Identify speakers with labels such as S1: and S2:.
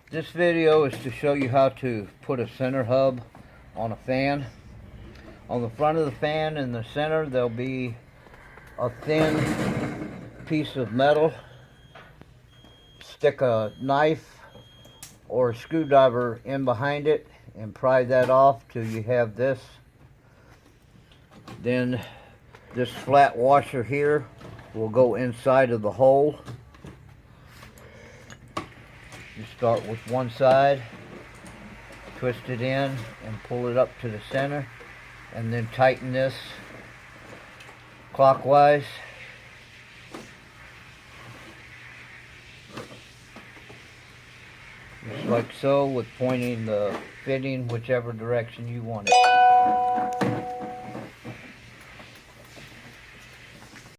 S1: This video is to show you how to put a center hub on a fan. On the front of the fan in the center there'll be a thin piece of metal. Stick a knife or a screwdriver in behind it and pry that off till you have this. Then this flat washer here will go inside of the hole. You start with one side, twist it in and pull it up to the center, and then tighten this clockwise. Just like so, with pointing the fitting whichever direction you want it.